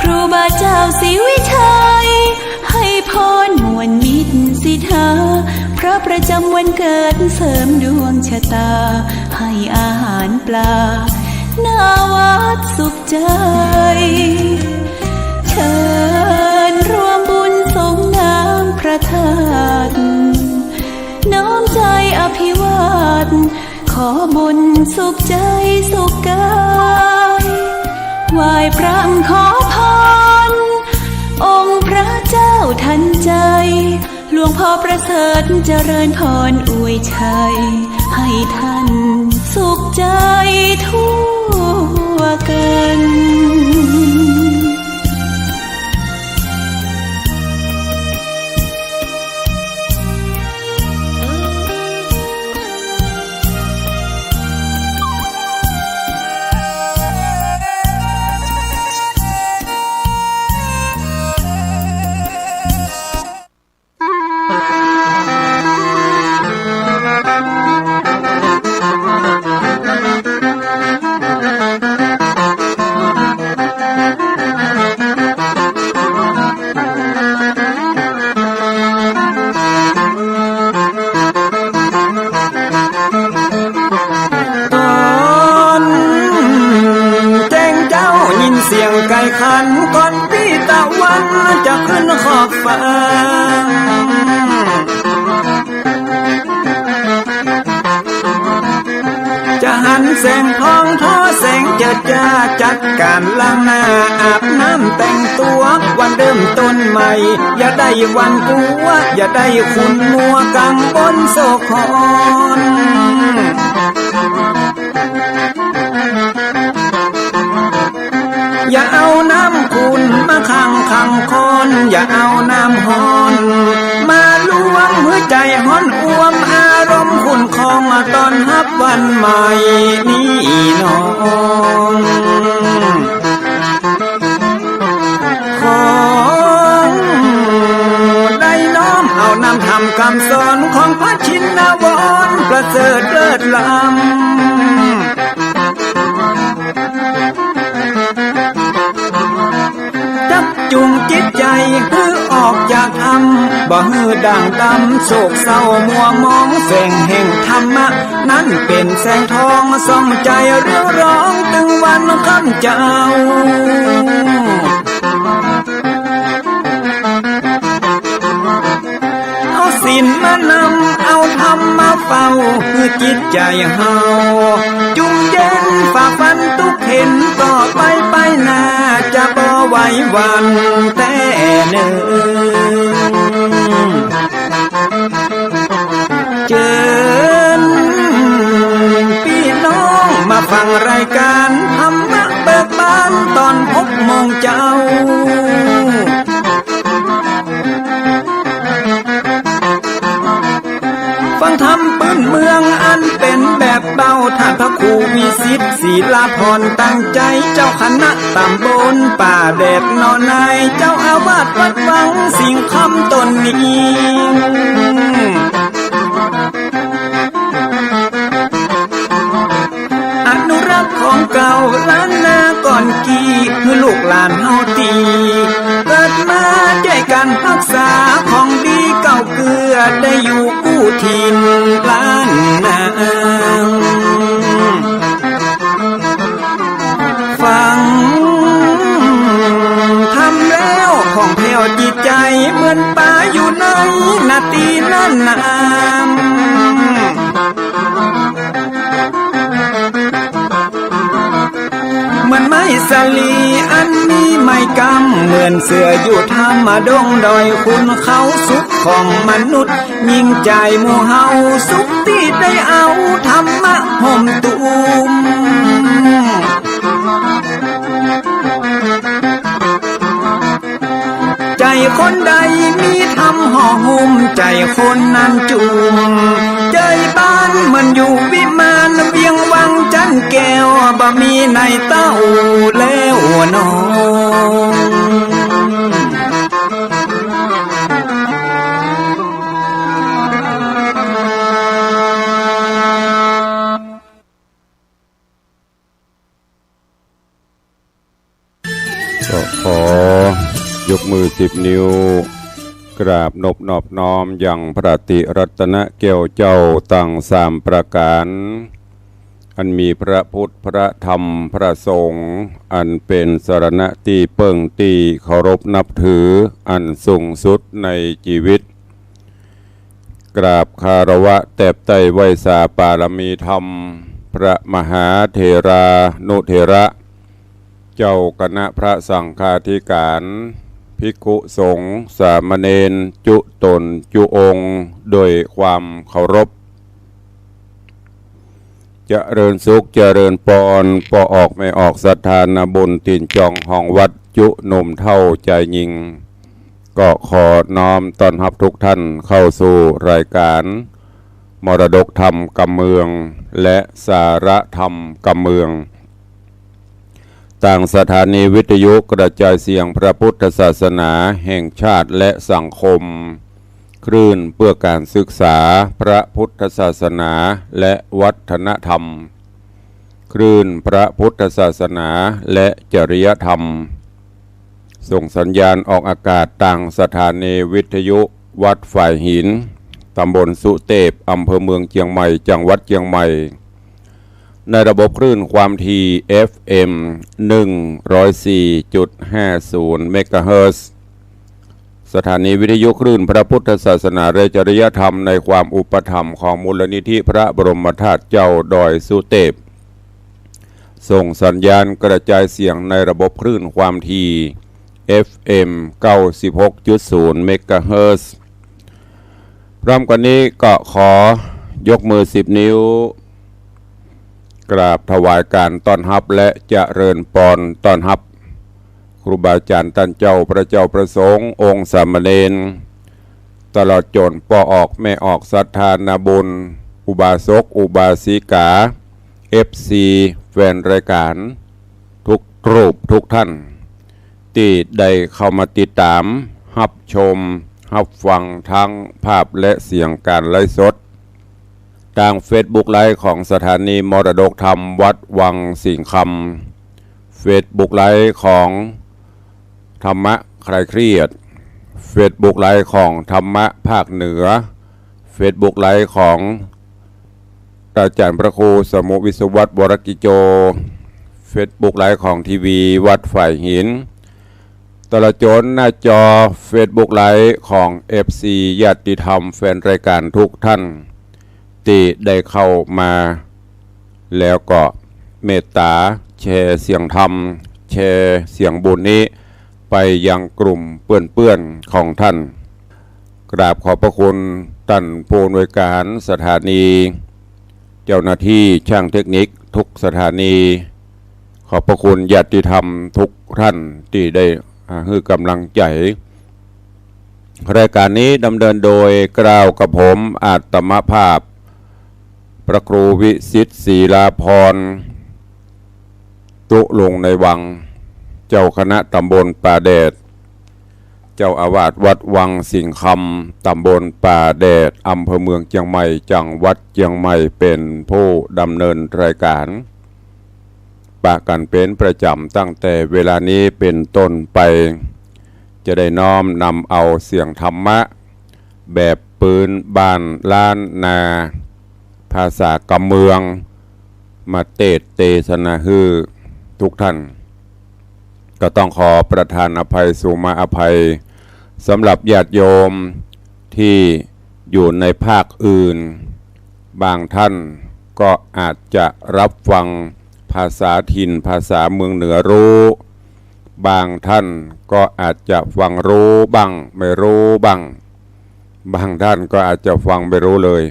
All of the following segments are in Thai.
รูบาเจ้าศรีวิชัยให้พรมวลมิตรสิทธาพระประจำวันเกิดเสริมดวงชะตาให้อาหารปลาหน้าวัดสุขใจเชิญร่วมบุญสงน้ำพระธาตุน้อมใจอภิวาทขอบุญสุขใจสุขกายไหว้พระขอพรองค์พระเจ้าทันใจหลวงพ่อประเสริฐเจริญพรอวยชัยให้ท่านสุขใจทั่วกันไก่ขันก่อนพี่ตะวันจะขึ้นขอบฟ้าจะหันแสงทองทอแสงเจิดจ้าจัดการล้างหน้าอาบน้ำแต่งตัววันเริ่มต้นใหม่อย่าได้วันกลัวอย่าได้ขุ่นมัวกังบนโศกอนอย่าเอาน้ำคุณมาขังคนอย่าเอาน้ำฮ้อนมาลวงหัวใจฮ้อนอ้วมอารมณ์ขุ่นคองมาตอนฮับวันใหม่นี้น้องของได้น้อมเอานำทำคำสอนของพระชินวรประเสริฐเลิศล้ำจุงจิตใจฮือออกจากอำบ่ฮือด่างดำโศกเศร้ามัวมองแสงแห่งธรรมะนั้นเป็นแสงทองส่องใจเรื่องร้องตึงวันค่ำเจ้าเอาศีลมานำเอาธรรมมาเฝ้าเพื่อจิตใจเฮาจุงเย็นฝ่าฟันทุกเห็นต่อไปหน้าจะบ่ไหววันแต่เนิ่นเจิญพี่น้องมาฟังรายการธรรมะเบิกบานตอน6 โมงเจ้าฟังธรรมปื้นเมืองอันเป็นแบบเบาท่านพระครูวิสิทธิ์ศีลาภรณ์ตั้งใจเจ้าคณะตำบลป่าแดดนอนในเจ้าอาวาสวัดวังสิ่งคำตนนี้อนุรักษ์ของเก่าล้านนาก่อนกี่คือลูกหลานเฮาตีเกิดมาใจกันรักษาของดีเก่าเกลือได้อยู่กู้ถิ่นล้านนาฟังทำแล้วของแผ่วจิตใจเหมือนป่าอยู่ในนาทีนั้นน้ำเหมือนไม้สลีอันมีไม้กำเหมือนเสืออยู่ธรรมดงดอยคุณเขาสุขของมนุษย์ยิ่งใจหมู่เฮาสุขที่ได้เอาธรรมะห่มตุมใจคนใดมีธรรมห่อหุ้มใจคนนั้นจุ่มใจบ้านมันอยู่วิมานเวียงวังจันแก้วบ่มีในเต้าแล้วน้อง ก็ขอยกมือ10 นิ้วกราบนบนอบน้อมอย่างพระติรัตนแก้วเจ้าตั้ง3 ประการอันมีพระพุทธพระธรรมพระสงฆ์อันเป็นสรณะที่เปิ่งตีเคารพนับถืออันสูงสุดในชีวิตกราบคารวะแตบไตไวสาปารมีธรรมพระมหาเถรานุเถระเจ้าคณะพระสังฆาธิการภิกขุสงฆ์สามเณรจุตนจุองค์โดยความเคารพเจริญสุขเจริญปอนปอออกไม่ออกศรัทธานาบุญตินจองห้องวัดจุหนุ่มเท่าใจยิงก็ขอน้อมต้อนรับทุกท่านเข้าสู่รายการมรดกธรรมกำเมืองและสาระธรรมกำเมืองต่างสถานีวิทยุกระจายเสียงพระพุทธศาสนาแห่งชาติและสังคมคลื่นเพื่อการศึกษาพระพุทธศาสนาและวัฒนธรรมคลื่นพระพุทธศาสนาและจริยธรรมส่งสัญญาณออกอากาศต่างสถานีวิทยุวัดฝ่ายหินตำบลสุเทพอำเภอเมืองเชียงใหม่จังหวัดเชียงใหม่ในระบบคลื่นความถี่ FM 104.50 เมกะเฮิรตซ์สถานีวิทยุคลื่นพระพุทธศาสนาและจริยธรรมในความอุปถัมภ์ของมูลนิธิพระบรมธาตุเจ้าดอยสุเทพส่งสัญญาณกระจายเสียงในระบบคลื่นความถี่ FM 96.0 เมกะเฮิรตซ์พร้อมกันนี้ก็ขอยกมือ10 นิ้วกราบถวายการต้อนรับและเจริญปอนต้อนรับครูบาอาจารย์ท่านเจ้าพระเจ้าประสงค์องค์สามเณรตลอดจนปอออกแม่ออกศรัทธานาบุญอุบาสกอุบาสิกา FC แฟนรายการทุกรูปทุกท่านที่ได้เข้ามาติดตามรับชมรับฟังทั้งภาพและเสียงการไลฟ์สดทาง Facebook ไลฟ์ของสถานีมรดกธรรมวัดวังสิงห์คำ Facebook ไลฟ์ของธรรมะคลายเครียด Facebook ไลฟ์ของธรรมะภาคเหนือ Facebook ไลฟ์ของอาจารย์พระครูสมุวิศวัตรวรกิโจ Facebook ไลฟ์ของทีวีวัดฝ่ายหินตลอดจนหน้าจอ Facebook ไลฟ์ของ FC ญาติธรรมแฟนรายการทุกท่านที่ได้เข้ามาแล้วก็เมตตาแชร์เสียงธรรมแชร์เสียงบุญนี้ไปยังกลุ่มเพื่อนๆของท่านกราบขอบพระคุณท่านผู้อำนวยการสถานีเจ้าหน้าที่ช่างเทคนิคทุกสถานีขอบพระคุณญาติธรรมทุกท่านที่ได้ให้กำลังใจรายการนี้ดำเนินโดยกล่าวกับผมอาตมภาพพระครูวิสิทธิ์ศรีลาภรณ์ตุลงในวังเจ้าคณะตำบลป่าแดดเจ้าอาวาสวัดวังสิงห์คำตำบลป่าแดดอำเภอเมืองเชียงใหม่จังหวัดเชียงใหม่เป็นผู้ดำเนินรายการปะกันเป็นประจำตั้งแต่เวลานี้เป็นต้นไปจะได้น้อมนำเอาเสียงธรรมะแบบปืนบ้านล้านนาภาษากำเมืองมาเทศนาฮือทุกท่านก็ต้องขอประทานอภัยสุมาอภัยสำหรับญาติโยมที่อยู่ในภาคอื่นบางท่านก็อาจจะรับฟังภาษาถิ่นภาษาเมืองเหนือรู้บางท่านก็อาจจะฟังรู้บ้างไม่รู้บ้างบางท่านก็อาจจะฟังไม่รู้เลย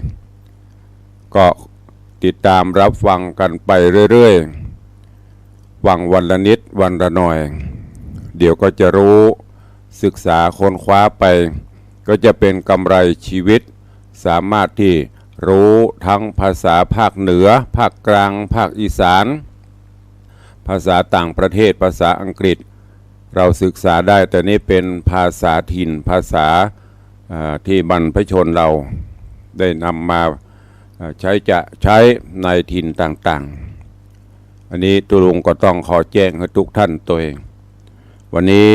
ก็ติดตามรับฟังกันไปเรื่อยๆฟังวันละนิดวันละหน่อยเดี๋ยวก็จะรู้ศึกษาค้นคว้าไปก็จะเป็นกำไรชีวิตสามารถที่รู้ทั้งภาษาภาคเหนือภาคกลางภาคอีสานภาษาต่างประเทศภาษาอังกฤษเราศึกษาได้แต่นี่เป็นภาษาถิ่นภาษาที่บรรพชนเราได้นำมาใช้ในถิ่นต่างๆอันนี้ตุลุงก็ต้องขอแจ้งให้ทุกท่านตัวเอง วันนี้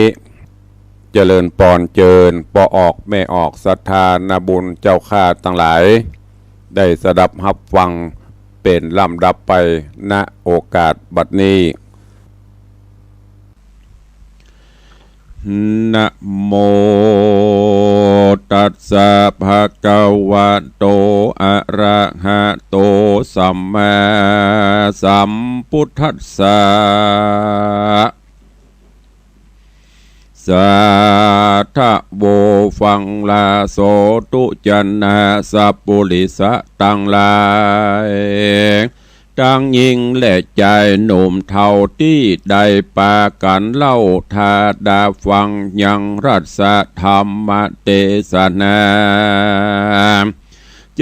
เจริญปอนเจิญปอออกแม่ออกศรัทธานาบุญเจ้าข้าทั้งหลายได้สดับรับฟังเป็นลำดับไปณโอกาสบัดนี้นะโมตัสสะภะคะวะโตอะระหะโตสัมมาสัมพุทธัสสะสาธะโวฟังลาโสตุจันนาสัพปุริสะตังหลายทั้งหญิงและชายหนุ่มเท่าที่ได้ปากันเล่าทาดาฟังยังรัศธรรมเทศนา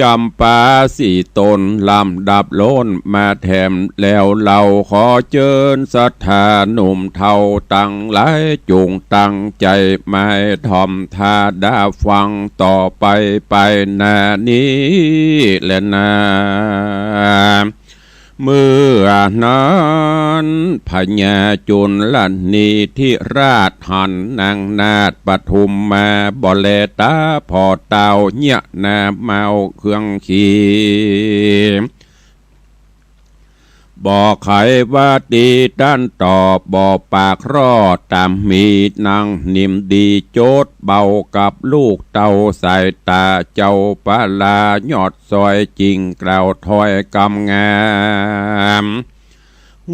จำปาสี่ตนลำดับโล้นมาแถมแล้วเราขอเชิญศรัทธาหนุ่มเท่าตั้งหลายจุงตั้งใจไม่ทอมทาดาฟังต่อไปนานี้และนาเมื่อนั้นพญาจุลนีที่ราชหันนางนาฏปทุมมาบ่แลตาพอเต่าเนี่ยนาเมาเครื่องขี่บอกไขว่าดีด้านต่อบอกปากรอดตามมีนางนิ่มดีโจดเบากับลูกเต่าสายตาเจ้าปลายอดซอยจริงกล่าวถอยกำงาม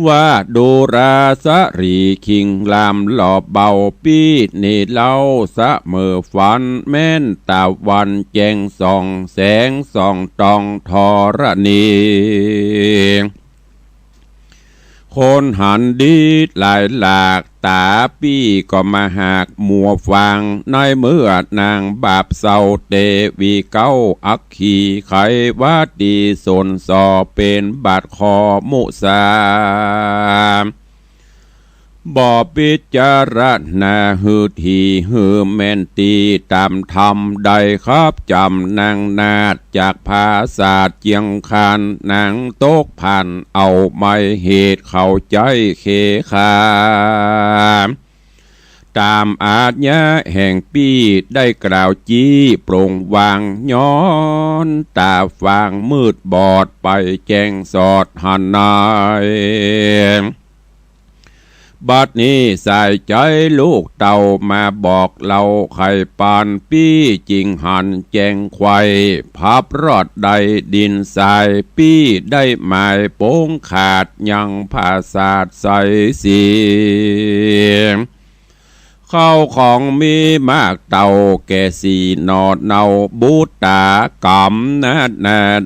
ว่าดูราสรีคิงลามหล่อเบาปีนี่เล่าสะเมอฝันแม่นตาวันแจงส่องแสงส่องตองทอรณีคนหันดีหลายหลากตาปี้ก็มาหากมัวฟังในเมื่อนางบาปเศร้าเตวีเก้าอักขีไขว่าดีสนสอเป็นบาดคอมุสาบ่พิจารณาหือทีหือแม่นตีตามธรรมใดครับจำนางนาดจากภาษาเจียงคานนางโตกผ่านเอาไม่เหตุเข้าใจเคขาตามอาญาแห่งปีได้กล่าวจี้โปร่งวางย้อนตาฟางมืดบอดไปแจ้งสอดหันนายบัดนี้ใส่ใจลูกเต่ามาบอกเราไข่ปานปี้จริงหันแจงควายพับรอดใดดินทรายปี้ได้หมายโป้งขาดยังภาษาใสสีเข้าของมีมากเต่าแก่สีนอดเนาบูตากำนา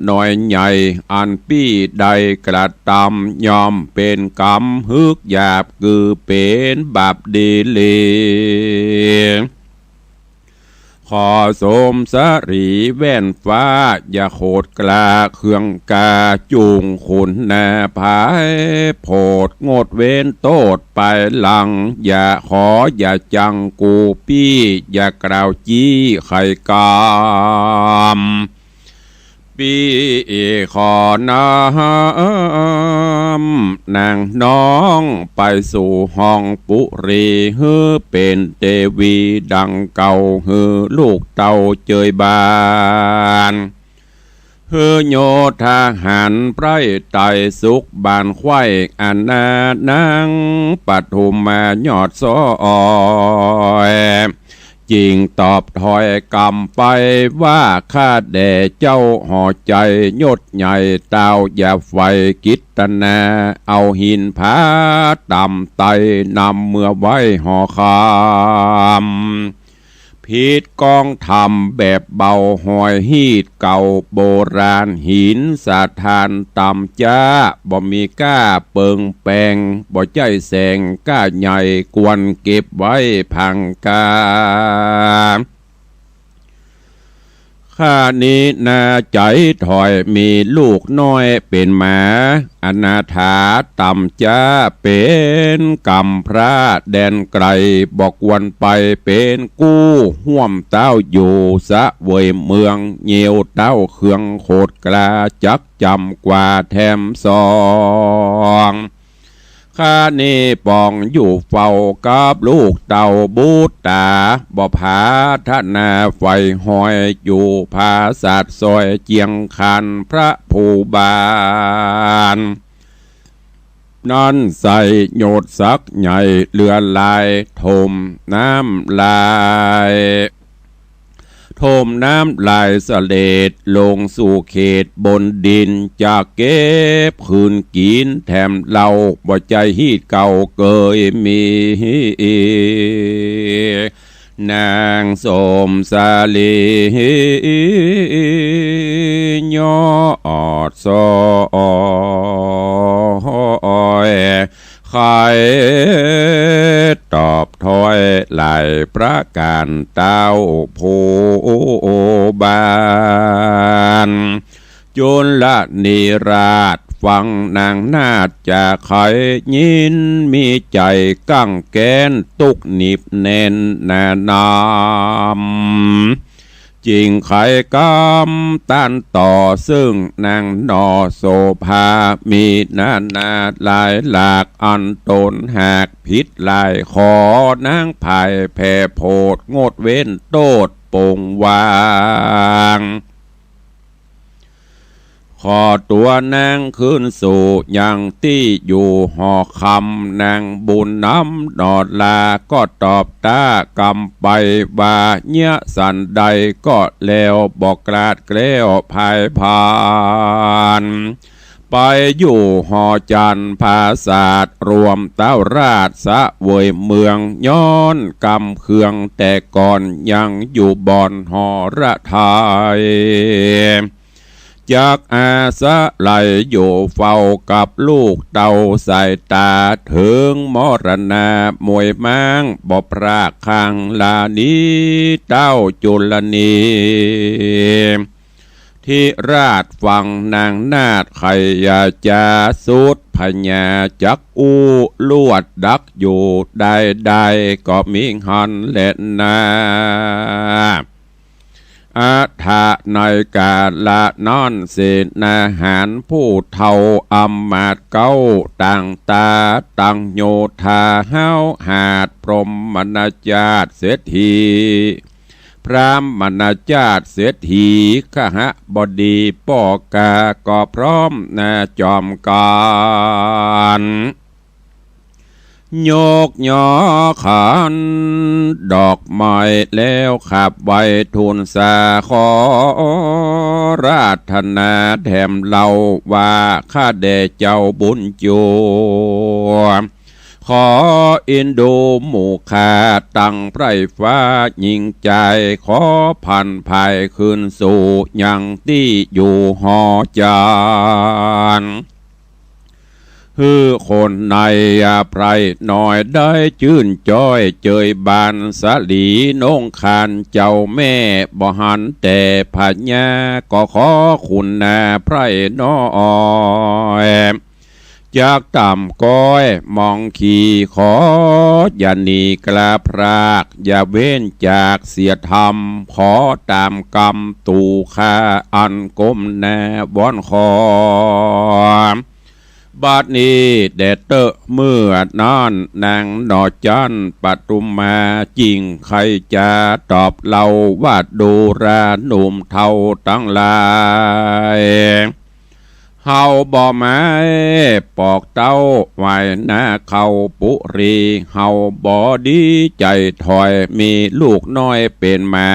หน่อยใหญ่อันปี้ใดกระตำยอมเป็นกำฮึกหยาบคือเป็นบาปดีลีขอสมสรีแว่นฟ้าอย่าโคดกลาเครื่องกาจุงขุนนาภายโพดงดเว้นโตดไปหลังอย่าขออย่าจังกูปี้อย่ากล่าวจี้ไข่กามปีขอนนางน้องไปสู่ห้องปุรีฮือเป็นเทวีดังเก่าฮือลูกเต่าเจยบานฮือโยธาหันไพรไตสุขบานไข่อันนานังปฐุมมายอดซอยจริงตอบถอยกำไปว่าข้าแด่เจ้าห่อใจยศใหญ่เต้าอย่าไฟกิตนาเอาหินผาต่ำไตนำเมื่อไว้ห่อคำผิดกองทำแบบเบาหอยฮีดเก่าโบราณหินสะทานต่ำจ้าบ่มีก้าเปิงแปงบ่ใจแสงก้าใหญ่กวนเก็บไว้พังกาข้านี้นาใจถอยมีลูกน้อยเป็นหมาอนาถาต่ำจ้าเป็นกำพระแดนไกลบอกวันไปเป็นกู้ห่วมเต้าอยู่สะเวยเมืองเงียวเต้าเครื่องโคดกลาจักจำกว่าแถมซอง ข้านี่ปองอยู่เฝ้ากับลูกเต่าบูตาบ่ผาทนาไฟหอยอยู่ภาศาสซอยเจียงคันพระภูบาลนั่นใส่โยดสักใหญ่เลือลายทมน้ำลายทมน้ำลายเสลดลงสู่เขตบนดินจากเก็บคืนกินแถมเหล่าบ่ใจฮีดเก่าเกยมีนางสมสาลียอดซอยใครตอบถอยไหลประการเต้าผู้บานจนละนิราชฟังนางนาฏจะใครยินมีใจกั้งแกนตุกหนิบแน่นแน่นามจริงไขกำต้านต่อซึ่งนางนอโสภามีนานาลายหลากอันตนหากผิดลายขอนางภายแผ่โพดงดเว้นโตดปงวางขอตัวนางขึ้นสู่ยังที่อยู่หอคำนางบุญน้ำดอดลาก็ตอบตากำไปว่าเนี้ยสันใดก็แล้วบอกกราดแกล้วภายพานไปอยู่หอจันภาศาสรวมเต้าราชสะเวยเมืองย้อนกำเคืองแต่ก่อนยังอยู่บ่อนหอระไทยจากอาสะไหลอยู่เฝ้ากับลูกเต่าสายตาถึงมรณามวยม้างบ่พรากข้างลานี้เต้าจุลนีที่ราชฟังนางนาฏไขยาจาสุดพญาจักอูลวดดักอยู่ได้ก็มิหันเล่นนาอาถาในกาละนอนเศษนาหารผู้เท่าอำมาตย์เก้าต่างตาต่างโยธาเฮาหาดพรหมณจาตเศรษฐีพระมณจาตเศรษฐีขหบดีป้อกาก็พร้อมนาจอมการโยกหยอขันดอกไม้แล้วขับไว้ทูลสาขอราธนาแถมเล่าว่าข้าแด่เจ้าบุญจูขออินดูหมู่ขาตั้งไพรฟ้ายิ่งใจขอพันภายคืนสู่ยังที่อยู่หอจานคือคนในไพรหน่อยได้ชื่นจ้อยเจยบานสลีนงคานเจ้าแม่บ่หันแต่พญาก็ขอคุณนาไพรน้อยจากต่ำก้อยมองขี่ขออย่าหนีกลาพรากอย่าเว้นจากเสียธรรมขอตามกรรมตู่ข้าอันก้มแน่บอนคอบาดนี้แดดเตอะเมื่อนานนางนอจันปทุมมาจริงใครจะตอบเล่าว่าดูราหนุ่มเท่าตั้งหลายเฮาบ่ไม้ปอกเต้าไว้หน้าเขาปุรีเฮาบ่ดีใจถอยมีลูกน้อยเป็นหมา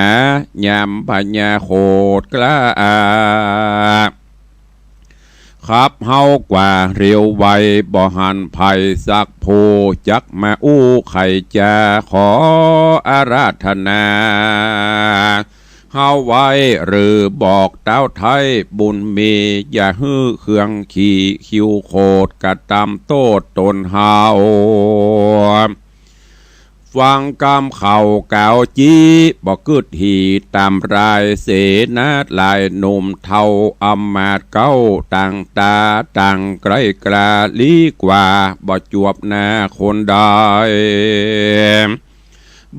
ยามพญาโคตรกล้าขับเฮากว่าเร็วไวบ่หันภัยสักโพจักมาอู้ไข่จะขออาราธนาเฮาไว้หรือบอกเต้าไทยบุญมีอย่าฮื้อเครื่องขี่คิวโคดกระตำโตดตนเฮาฟังกำเข่าเก่าจีบอกกึดหีตามรายเสนาลายหนุ่มเท่าอำมาตย์เก้าต่างตาต่างไกลกลาลีกว่าบ่จวบหน้าคนใด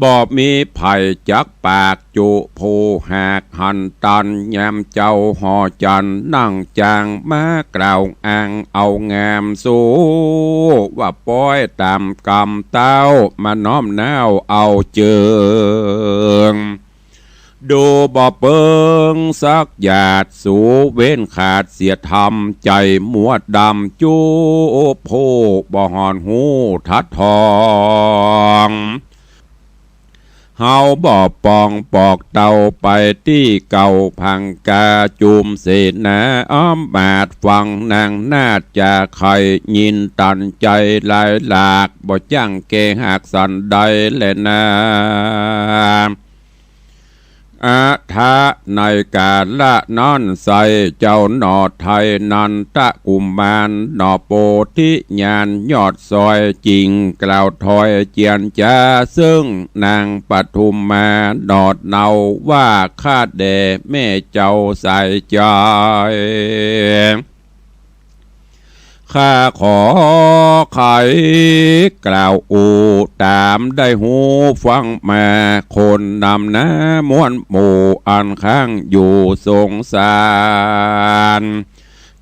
บ่มีไผ่จักปากจุผู้หากหันตันยามเจ้าหอจันนั่งจางมากล่าวอ้างเอางามสู้ว่าป้อยตามกรรมเต้ามาน้อมน้าวเอาเจิงดูบ่เปิงสักหยาดสูเว้นขาดเสียธรรมใจมัวดำจูโพบ่หอนหูทัดทองเฮาบ่ปองปอกเตาไปที่เก่าพังกาจุมเสนาอ้อมบาดฟังนางนาดจะใครยินตันใจลายหลากบ่จังเกหักสันใดแลนาอาทะในกาละนอนใสเจ้าหนอไทยนันตะกุมารหนอโปธิญาณยอดซอยจริงกล่าวถอยเจียนจ้าซึ่งนางปทุมมาหนอดเนาว่าข้าแด่แม่เจ้าใส่ใจข้าขอไขกล่าวอูตามได้หูฟังมาคนนำหน้ามวนหมู่อันข้างอยู่สงสาร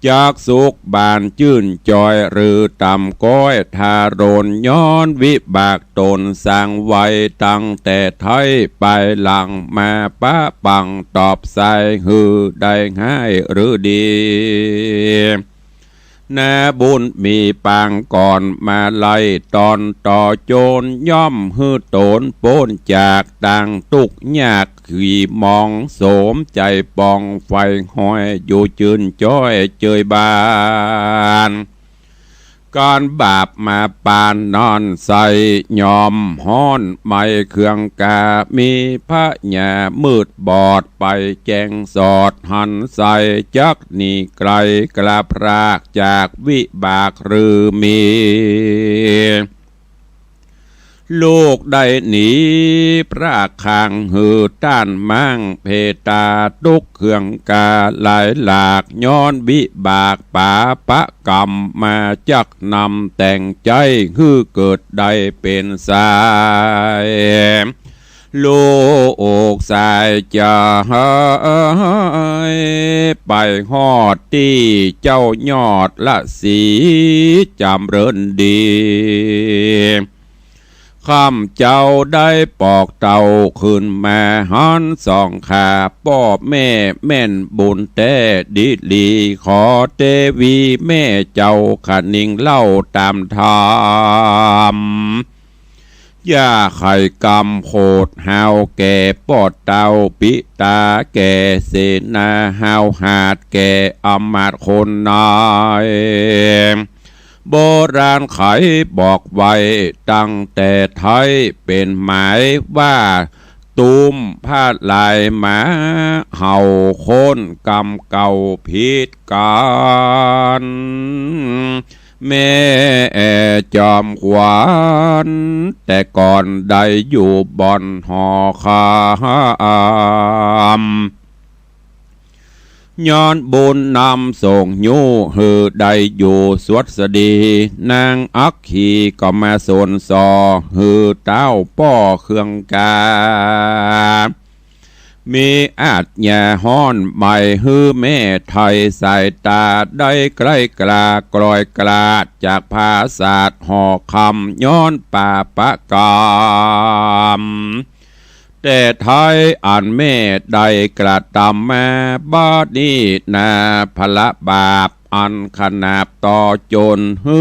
จากสุขบานจื่นจอยหรือต่ำก้อยทารนย้อนวิบากตนสร้างไว้ตั้งแต่ไทยไปหลังมาป้าปังตอบใส่หือได้ง่ายหรือดีนาบุญมีปางก่อนมาไล่ตอนต่อโจรย่อมฮือโตนโป้นจากต่างตุกยากขี่มองโสมใจปองไฟห้อยอยู่จืนจ้อยเจยบานก่อนบาปมาปานนอนใส่ยอมห้อนไม่เครื่องกามีพระญามืดบอดไปแจงสอดหันใส่จักนี่ไกลกระพรากจากวิบากหรือมีลูกได้หนีพระคางหือต้านมั่งเพตาตุกเครื่องกาหลายหลากย้อนวิบากป่าปะกรรมมาจักนำแต่งใจคือเกิดได้เป็นสายโลกสายจะหายไปฮอดที่เจ้ายอดละสีจำเริญดีข้ามเจ้าได้ปอกเต่าขึ้นมาหันสองขาป้อแม่แม่นบุญแต่ดิลีขอเทวีแม่เจ้าขนิ่งเล่าตามธรรมย่าไข่กำโคดหาวแก่ปอดเต่าปิตาแก่เสนาหาวหาดแก่อมาตคนนายโบราณไขบอกไว้ตั้งแต่ไทยเป็นหมายว่าตูมผ้าลายหมาเห่าโคนกำเก่าผิดกันแม่จอมขวานแต่ก่อนได้อยู่บ่อนหอคามย้อนบุญนำส่งยูหือได้อยู่สวดสดีนางอักขีก็มาสนสอหือเต้าป้อเครื่องกามีอาจยาห้อนใหม่ฮือแม่ไทยสายตาได้ใกล้กลากลอยกลาดจากภาษาห่อคำย้อนป่าปะกามแต่ไทยอ่านแม่ได้กระทำมาบ้านี้นาพละบาปอันขนาบต่อจนฮื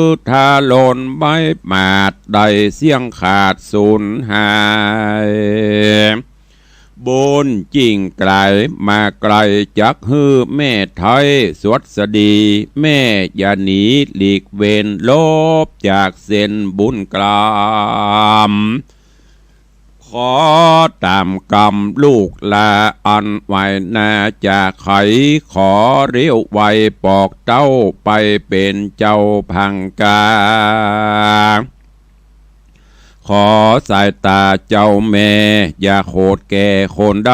อทาลนไม่มาดได้เสียงขาดสูญหายบุญจริงไกลมาไกลจักฮือแม่ไทยสวดสดีแม่อย่าหนีหลีกเว้นลบจากเส้นบุญกลามขอตามกรรมลูกลาอันไว้นาจะไขขอเรียวไว้ปอกเต้าไปเป็นเจ้าพังกาขอสายตาเจ้าแม่อย่าโคดแก่คนใด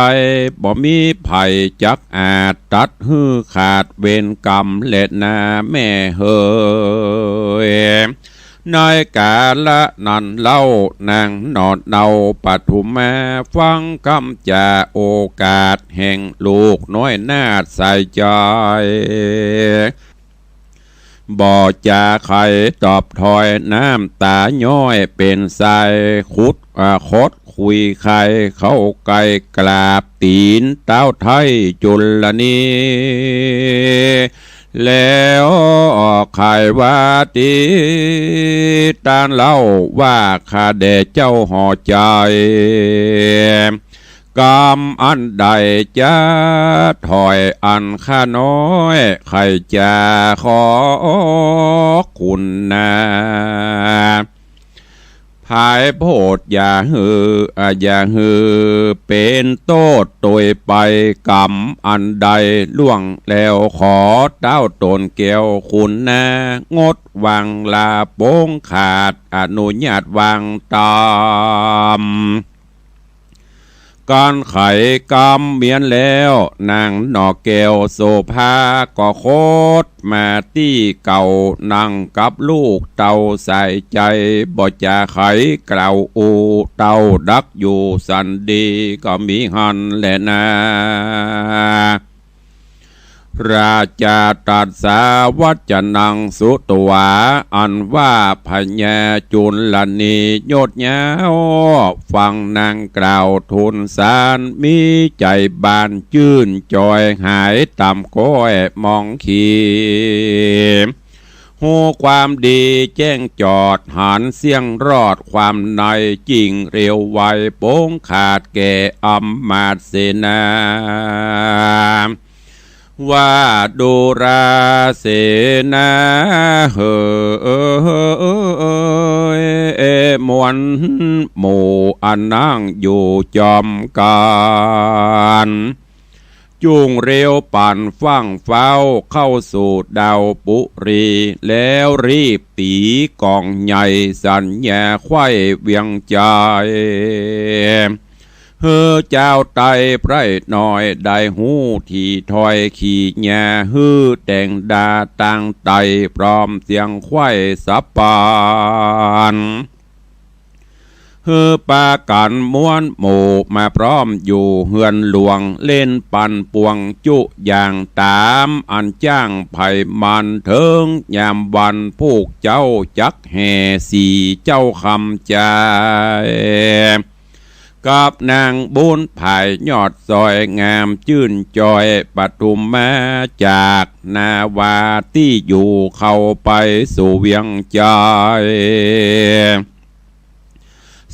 บ่มีไผ่จักอาจตัดฮือขาดเวรกรรมเล็ดนาแม่เฮย ในกาละนั้นเล่านางนอดเนาปฐุมมาฟังคำจาโอกาสแห่งลูกน้อยนาดใส่ใจบ่จะใครตอบถอยน้ำตาย้อยเป็นสายขุดคดคุยใครเข้าไกลกราบตีนเต้าไทยจุลนีแล้วใครว่าตีตานเล่าว่าข้าแด่เจ้าห่อใจกรรมอันใดจะถอยอันข้าน้อยใครจะขอคุณนาภายโพดอย่าฮือเป็นโตดโดยไปกรรมอันใดล่วงแล้วขอเต้าตนเกี่ยวคุณนางดวางลาโป้งขาดอนุญาตวางตามการไขกรรมเมียนแล้วนางนอกแก้วโสภาก็โคตมาที่เก่านางกับลูกเต่าใส่ใจบ่จะไขกล่าวอูเต่าดักอยู่สันดีก็มีหันแลนาราชาตรัสสาวัจนังสุตวาอันว่าพญาจุลนีโยดยาวฟังนางกล่าวทูลสารมีใจบานจื่นจอยหายต่ำก้อยมองขีหูความดีแจ้งจอดหันเสียงรอดความในจริงเร็วไวโป้งขาดแก่อำมาตย์เสนาว่าดูราเสนาเฮมวนหมู่อันนั่งอยู่จอมการจุงเร็วปั่นฟั่งเฝ้าเข้าสู่ดาวปุรีแล้วรีบตีกองใหญ่สัญญาไข่เวียงใจเฮือเจ้าไตไพรหน่อยได้หูที่ถอยขี่แง่ฮือแต่งดาตั้งไตพร้อมเสียงไข่สับปานเฮือปากันม้วนหมู่มาพร้อมอยู่เฮือนหลวงเล่นปันปวงจุอย่างตามอันจ้างไผ่มันเถิงยามวันพวกเจ้าจักแห่สีเจ้าคำใจกับนางบุญภายยอดซอยงามจื่นจอยปฐุมมาจากนาวาที่อยู่เข้าไปสู่เวียงใจ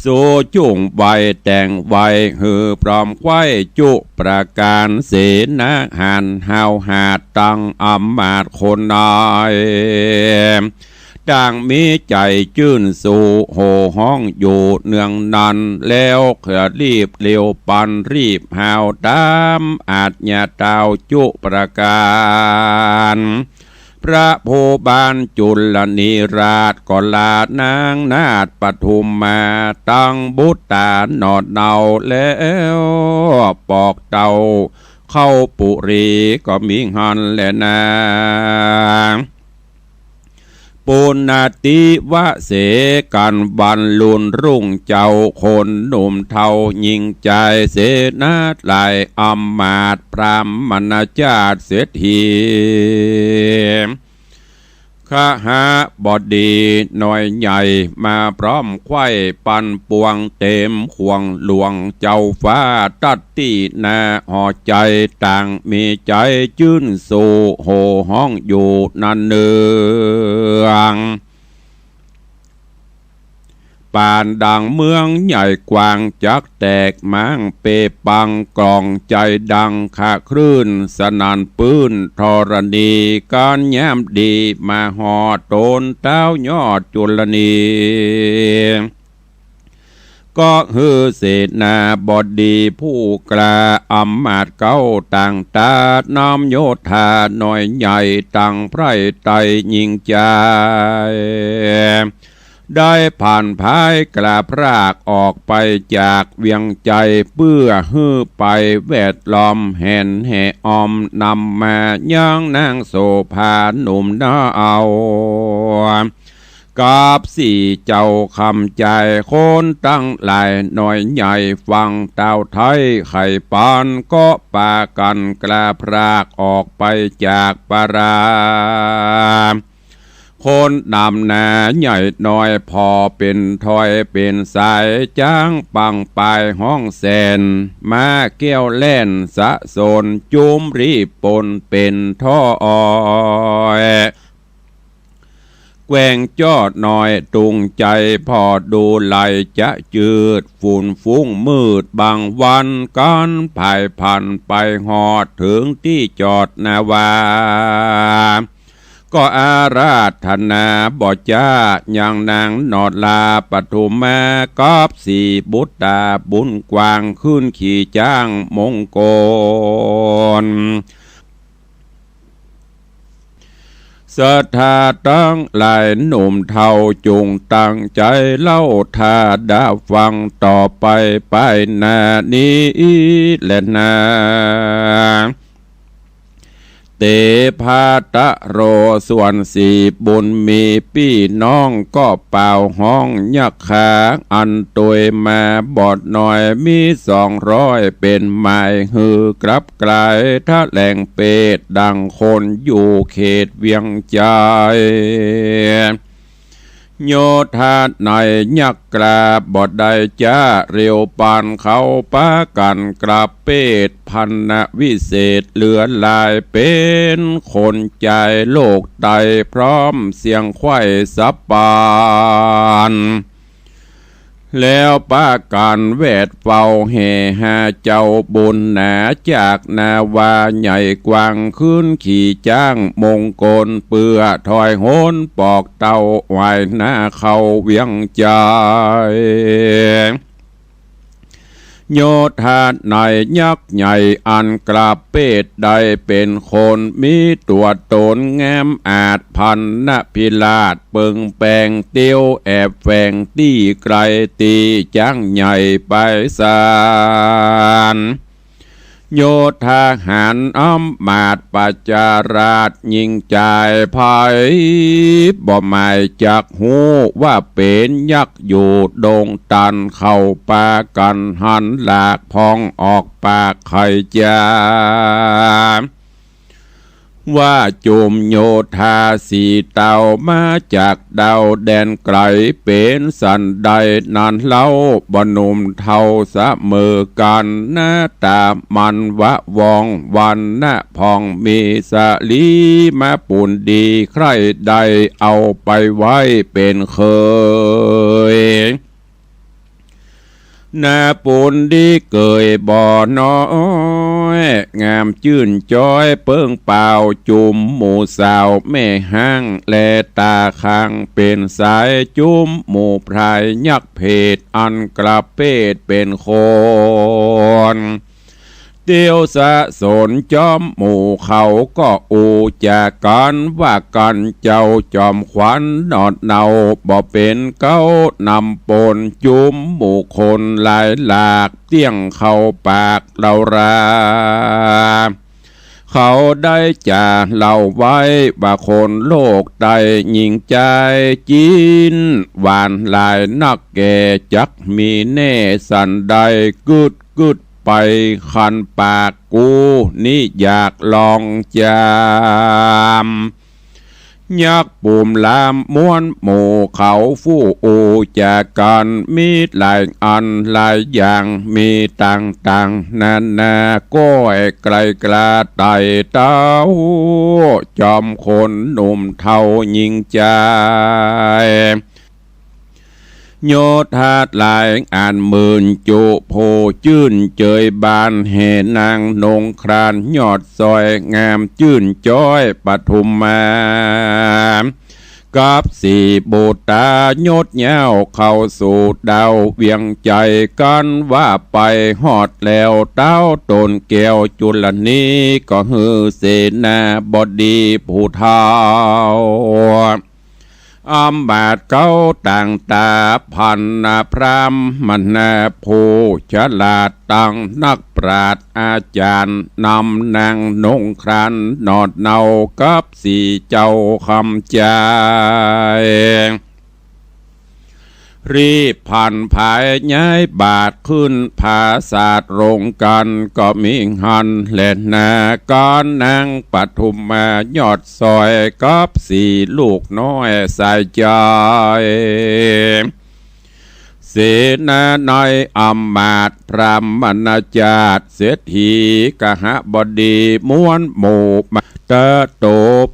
สู่จุ่งใบแต่งใบหือพร้อมไว้จุประการเสนาหันหาวหาดตั้งอำมาตย์คนนายต่างมีใจจื่นสู่โหห้องอยู่เนืองนันแล้วเขรีบเร็วปันรีบหาวตามอาจญาเต้าจุประการพระโพบาลจุลนีราชก็ลานางนาฏปฐุมมาตั้งบุตรตาหนอดเนาแล้วปอกเต่าเข้าปุรีก็มีหันแลนาปุณณติวะเสกันบันลุนรุ่งเจ้าคนหนุ่มเทายิงใจเสนาลายอำมาตย์พรามณจาตเศรษฐีขหาบดีหน่อยใหญ่มาพร้อมไข่ปันปวงเต็มควงหลวงเจ้าฟ้าตัดตีนาห่อใจต่างมีใจจื่นสู่โหห้องอยู่นันเนืองปานดังเมืองใหญ่กว้างจักแตกมังเปปังกล่องใจดังขาคลื่นสนันปื้นธรณีการแย้มดีมาหอดโตนเต้ายอดจุลนีก็ฮือเสนาบดีผู้กล้าอำมาตย์เก้าต่างตาน้อมโยธาหน่อยใหญ่ตั้งไพรไตยิงใจได้ผ่านภายกราบรากออกไปจากเวียงใจเพื่อฮื้อไปแวดล้อมแห่นแห่ออมนำมาย่างนางโสภาหนุ่มน้าเอา กับสี่เจ้าคำใจคนตั้งหลายหน่อยใหญ่ฟังเต้าไทยไข่ปานก็ปากันกลาพรากออกไปจากปาราคนดำนาใหญ่น้อยพอเป็นถอยเป็นสายจ้างปังปลายห้องแสนมาเกี้ยวแล่นสะสนจุมรีปนเป็นท่ออ้อยแกว่งจอดหน่อยตุงใจพอดูไหลจะจืดฝุ่นฟุ้งมืดบางวันกันภายพันไปหอดถึงที่จอดนาวาก็อาราธนาบ่จ้าอย่างนางนอดลาปฐุมากอบสีบุตตาบุญกวางขึ้นขี่จ้างมงกลศรัทธาตั้งหลายหนุ่มเท่าจงตั้งใจเล่าทาดาฟังต่อไปไปนานี้และนาเตภาตะโรส่วนสีบุญมีพี่น้องก็เป่าห้องยักขาอันตัวมาบอดหน่อยมี200เป็นไม้หือกลับไกลถ้าแหล่งเป็ดดังคนอยู่เขตเวียงใจโยธาในยักกราบอดใดจ้าเร็วปานเขาปากันกราบเป็ดพันนวิเศษเหลือลายเป็นคนใจโลกไตพร้อมเสียงไข่สับปานแล้วป้าการแวดเฝ้าแห่หาเจ้าบุญหนาจากนาวาใหญ่กวางขึ้นขี่จ้างมงกลเปื้อถอยโหนปอกเต้าไหวหน้าเขาเวียงใจโยธาในยักษ์ใหญ่อันกราบเป็ดใดเป็นคนมีตัวตนแง้มอาจพันนพิลาศเปิงแปลงเตี้ยวแอบแฝงตีไกลตีจ้างใหญ่ไปสารโยธาหารอ้อมมาดปัจจาราชยิงใจภัยบ่หมายจากหูว่าเป็นยักษ์อยู่ดงตันเข้าปากันหันหลากพองออกปากไข่จาว่าจุมโยธาสีเต่ามาจากดาวแดนไกลเป็นสันใดนานเล่าบนุมเท่าเสมอกันหน้าตามันวะวองวันหน้าพองมีสลีมาปุ่นดีใครใดเอาไปไว้เป็นเคยนาปูนดีเกยบ่อน้อยงามจื่นจ้อยเปิ้งเปล่าจุ่มหมูสาวแม่ห้างแลตาคางเป็นสายจุ่มหมูพรายยักเพศอันกระเพศเป็นคนเตียวสะสนจอมหมู่เขาก็อูจากกันว่ากันเจ้าจอมขวัญนอดเนาบ่เป็นเก้านำปนจุมหมู่คนหลายหลากเตี้ยงเข้าปากเราราเขาได้จ่าเล่าไว้ว่าคนโลกใดยิงใจจีนหวานหลายนักแก่จักมีแน่สันใดกึดไปคันปากกูนี่อยากลองจามยักปุ่มลามม้วนหมู่เขาฟู่อูจากกันมีหลายอันหลายอย่างมีต่างนานาก้อยไกลกลาไต่เต้าจอมคนหนุ่มเท่ายิงใจโยธาหลายอ่านหมื่นจุโพจื่นเจยบานแห่นางนงครานยอดซอยงามจื่นจ้อยปฐุมมากับสี่บูตายดเย้าเข้าสู่ดาวเวียงใจกันว่าไปฮอดแล้วเต้าตนแก้วจุลนีก็ฮือเสนาบดีผู้เฒ่าอมบาดเก้าต่างตาพันนาพรามมันนาผู้ฉลาดตั้งนักปราชญ์อาจารย์นำนางนงครานนอดเนากับสี่เจ้าคำใจ รีบผ่านภายย้ายบาทขึ้นภาศาสตร์โรงกันก็มีหันเล่นนาก้อนนางปฐุมมายอดซอยกับสี่ลูกน้อยสายใจเสนาในอำมาตย์พระมณาจารย์เศรษฐีกหบดีม้วนหมู่ตะโต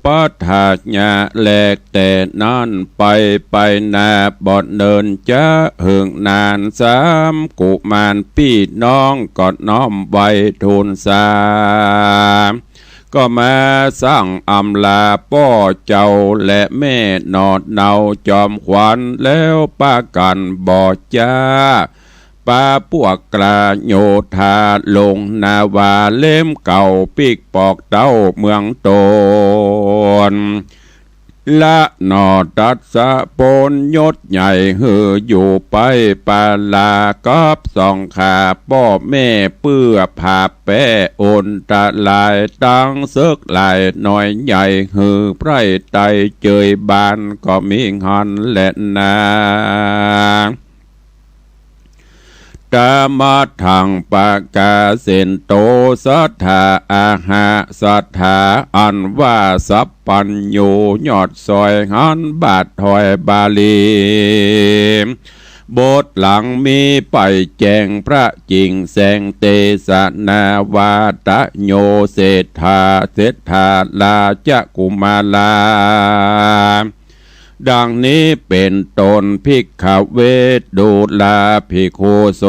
ปะทาญาแลกแต่นั่นไปนาบ่เนินจะหึงนานสามกุมารพี่น้องกอดน้อมไว้ทูลสามก็มาสร้างอำลาป้อเจ้าและแม่นอดเนาจอมขวัญแล้วป้ากันบ่จ้าป้าพวกกลาโยธาลงนาวาเล่มเก่าปีกปอกเต้าเมืองโตนละนอดัดสะปนยศใหญ่หืออยู่ไปปาลากับสองขาป้อแม่เปื้อผ่าแป้โอนตะลายตั้งเซึกลายหน่อยใหญ่หือไพร่ไตเจยบานก็มีหันและนาตามาทางปากาเสนโตสัทธาอาหาสัทธาอันว่าสัพปัญโยยอดซอยหันบาทถอยบาลีบทหลังมีไปแจงพระจริงแสงเตสนาวาตะโยเศรษฐาลาจะกุมาลาดังนี้เป็นตนภิกขเวทดูลาภิกขุโส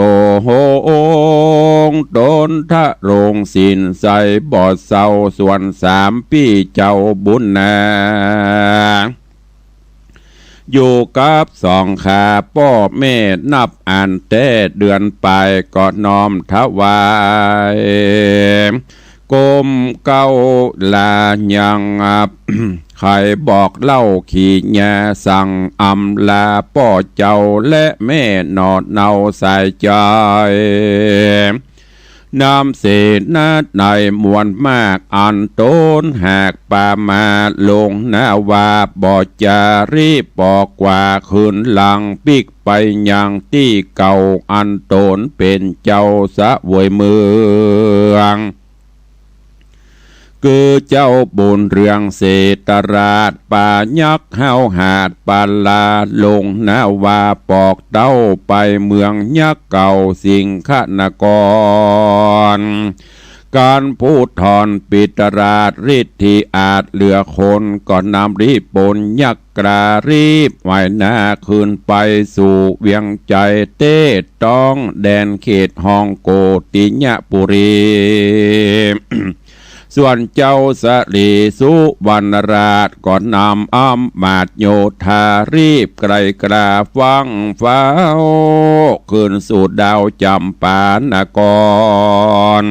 โหงตนทะโรงสินใสบ่อเศร้าส่วนสามปีเจ้าบุญนาอยู่กับสองขาป้อแม่นับอ่านแต่เดือนไปก็น้อมถวายกลมเก้าลายังใครบอกเล่าขี่แง่สั่งอำลาป้อเจ้าและแม่นอดเนาใส่ใจน้ำเสนาในมวลมากอันโตนหากป่ามาลงนาวาบ่จารีบบอกกว่าคืนหลังปิกไปยังที่เก่าอันโตนเป็นเจ้าสะวยเมืองคือเจ้าบุญเรืองเศรษฐราชป่ายักเฮาหาดปาลาลงนาวาปอกเต้าไปเมืองยักเก่าสิงคณกรการพูดถอนปิตราชฤทธิอาจเหลือคนก่อนนำรีบปนยักกรารีบไหวหน้าคืนไปสู่เวียงใจเต้ต้องแดนเขตฮองโกติญปุรี ส่วนเจ้าสลีสุวรรณราชก่อนนำอ้ำมาดโยธารีบไกลกราฟังฟ้าคืนสู่ดาวจำปานกร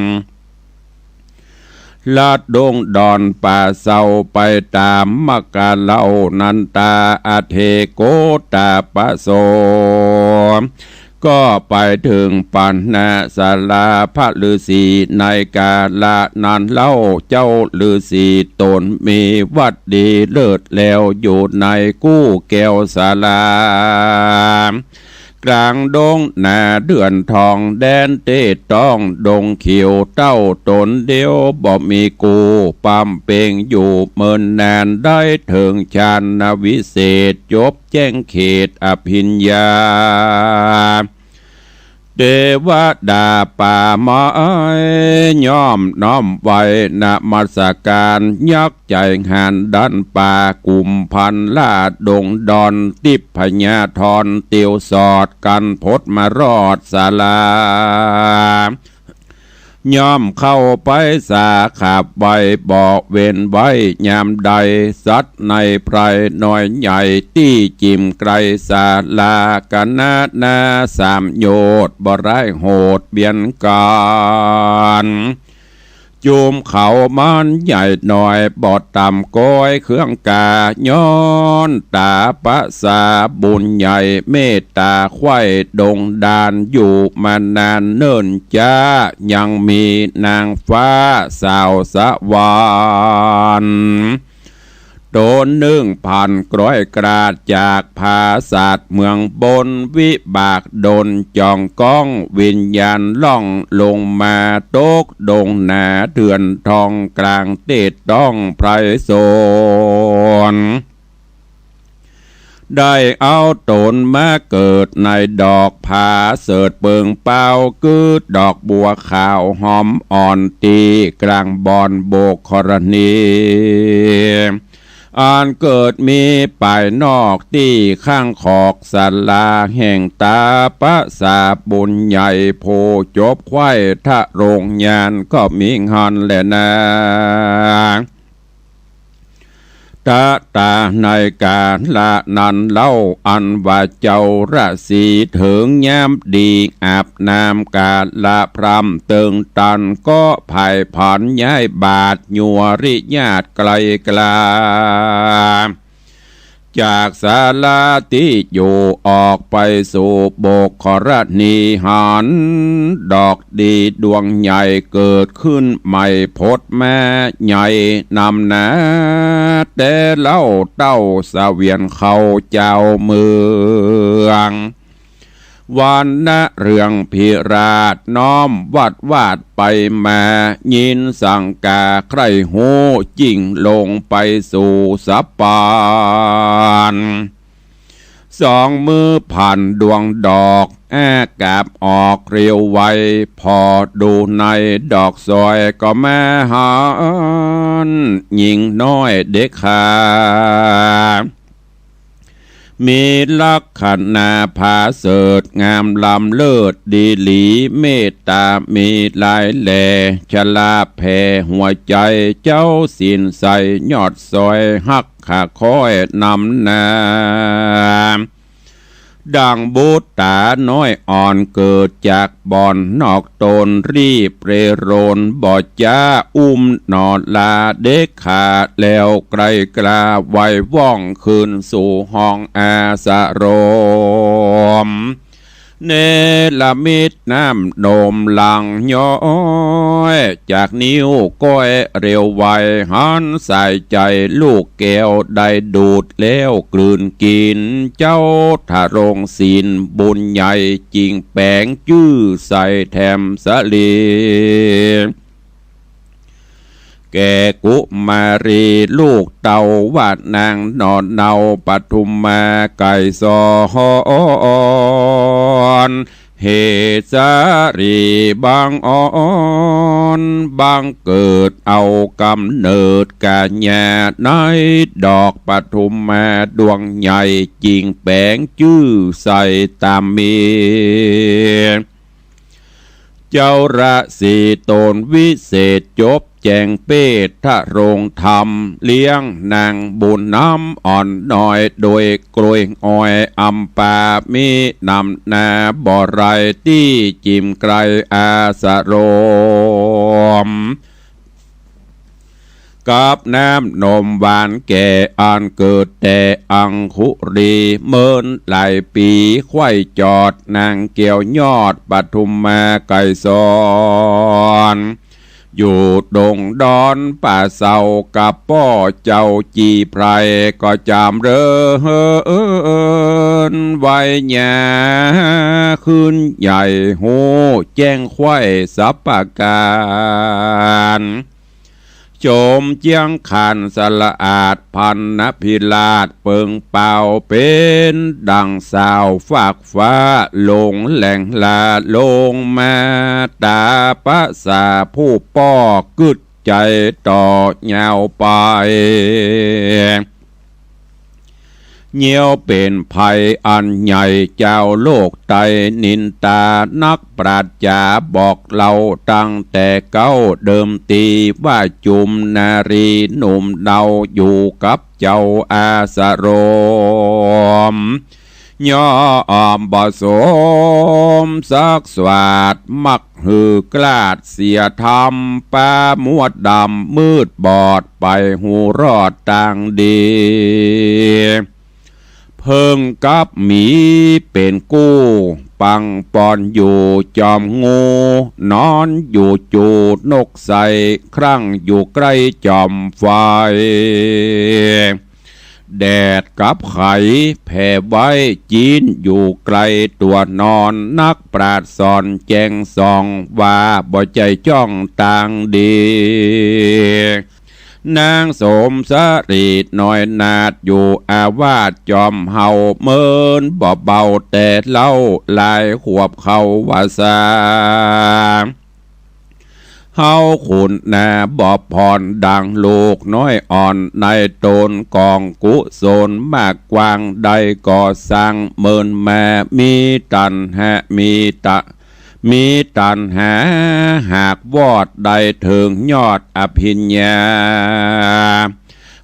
ลาดดงดอนป่าเศร้าไปตามมกาเล่านันตาอาเทโกตาปะโสก็ไปถึงปันนาศาลาพระฤาษีในกาละนันเล่าเจ้าฤาษีตนมีวัดดีเลิศแล้วอยู่ในกู้แก้วศาลากลางดงนาเดือนทองแดนเตต้องดงเขียวเต้าตนเดียวบ่มีกูปั๊มเป่งอยู่เมินนานได้ถึงชาญวิเศษจบแจ้งเขตอภิญญาเทวดาป่าไม้ย่อมน้อมไว้นมัสการยักษ์ใจหันดันป่ากุมพันลาดดงดอนติพญาธรเตียวสอดกันพดมารอดศาลาย่อมเข้าไปสาขาบไว้บอกเว้นไว้ยามใดสัตว์ในไพรน้อยใหญ่ที่จิมไกลศาลากันนาสามโยดบ่ร้ายโหดเบียนการจูมเขามันใหญ่หน่อยบอดต่ำก้อยเครื่องกาย้อนตาปะสาบุญใหญ่เมตตาไข่ดงดานอยู่มานานเนิ่นจ้ายังมีนางฟ้าสาวสวรรค์ โต1,000 กร้อยกราดจากภาษาทเมืองบนวิบากดนจองก้องวิญญาณล่องลงมาตกดงหนาเถื่อนทองกลางเตดต้องไพรโซนได้เอาตนมาเกิดในดอกผาเสิดเปิงเป้ากืดดอกบัวขาวหอมอ่อนตีกลางบอนโบกครณีอ่านเกิดมีป่ายนอกที่ข้างขอกสัลาแห่งตาปะสาบุญใหญ่โพจบไข่ทะโรงยานก็มีงอนแหละนะตาตาในการละนันเล่าอันว่าเจ้าราศีถึงยามดีอาบน้ำกาละพรำเติงตันก็ภายผ่อนย้ายบาทยัวริญาติไกลกลาจากศาลาที่อยู่ออกไปสู่โบกขรณีหันดอกดีดวงใหญ่เกิดขึ้นใหม่พดแม่ใหญ่นำนาแต่เล่าเต้าเสวียนเขาเจ้าเมืองวันนะเรื่องพิราชน้อมวัดวาดไปมายินสังกาใครหูจิ้งลงไปสู่สัปปาน2 มือผ่านดวงดอกแอกาบออกเรียวไวพอดูในดอกซอยก็แม่หันหญิงน้อยเด็กขามีลักษณะภาเสดงามลำเลิศดีหลีเมตตามีลายแหล่ชลาแผ่หัวใจเจ้าสินใสยอดซอยหักขาคอยนำนาดังบุตรตาน้อยอ่อนเกิดจากบ่อนนอกตนรีบเรโรนบ่อจ้าอุ้มนอดลาเด็กขาดแล้วไกลกลาไว้ว่องคืนสู่ห้องอาสะโรมเนลมิตน้ำนมหลังย้อยจากนิ้วก้อยเร็วไวหันใส่ใจลูกแก้วได้ดูดแล้วกลืนกินเจ้าทะรงศีลบุญใหญ่จริงแปงจื้อใส่แถมสลีแก่กุมารีลูกเต่าวาดนางนอนเนาปทุมมาไก่ซอนเหตุสารีบางอ่อนบางเกิดเอากำเนิดกาญาในดอกปทุมมาดวงใหญ่จริงแปงจื้อใส่ตามมีเจ้าราศีตนวิเศษจบแจงเปตทะโรงธรรมเลี้ยงนางบุญน้ำอ่อนน้อยโดยกลวยอ้อยอัมปามีนำนาบ่อไรที่จิมไกลอาสะโรมกับน้ำนมหวานแก่อันเกิดแต่อังคุรีเมินหลายปีไข่จอดนางเกี่ยวยอดปทุมมาไก่ซอนอยู่ดงดอนป่าเศร้ากับป้อเจ้าจีไพรก็จามเรินไว้หยาขึ้นใหญ่โหแจ้งไข่สัปปะการโจมเจียงขันสละอาดพันนพิราชเปิงเป่าเป็นดังสาวฝากฟ้าลงแหล่งลาลงมาตาปะสาผู้ป้อกึดใจต่อยาวไปเหี่ยวเป็นภัยอันใหญ่เจ้าโลกไตนินตานักปราชญาบอกเราตั้งแต่เก้าเดิมตีว่าจุมนารีหนุ่มเดาอยู่กับเจ้าอาสะโรมย่อมบ่สมสักสวัสดมักหือกลาดเสียธรรมป้ามวดดำมืดบอดไปหูรอดต่างดีเพิ่งกับหมีเป็นกู้ปังปอนอยู่จอมงูนอนอยู่จูดนกใสครั้งอยู่ใกล้จอมไฟ แดดกับไข่แผ่ไว้จีนอยู่ไกลตัวนอนนักปราดสอนแจงส่องว่าบ่ใจจ้องต่างดีนางสมสรีดน้อยนาดอยู่อาวาสจอมเฮาเมินบ่เบาแต่เล่าลายขวบเขาวาสาเฮาขุนนาบอบพรดังลูกน้อยอ่อนในตนกองกุศลมากกว้างใดก่อสร้างเมินแม่มีตันหะมีตันหาหากวอดใดถึงยอดอภิญญา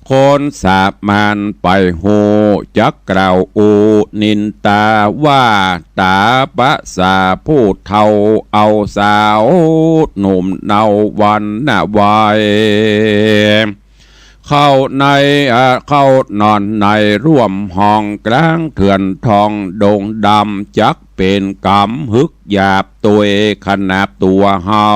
คนสาบมันไปหูจักกล่าวอูนินตาว่าตาปะสาผู้เท่าเอาสาวหนุ่มเนาวันน่ะวายเข้านอนในร่วมห้องกลางเถื่อนทองดงดำจักเป็นกำฮึกหยาบตัวขนาบตัวเฮา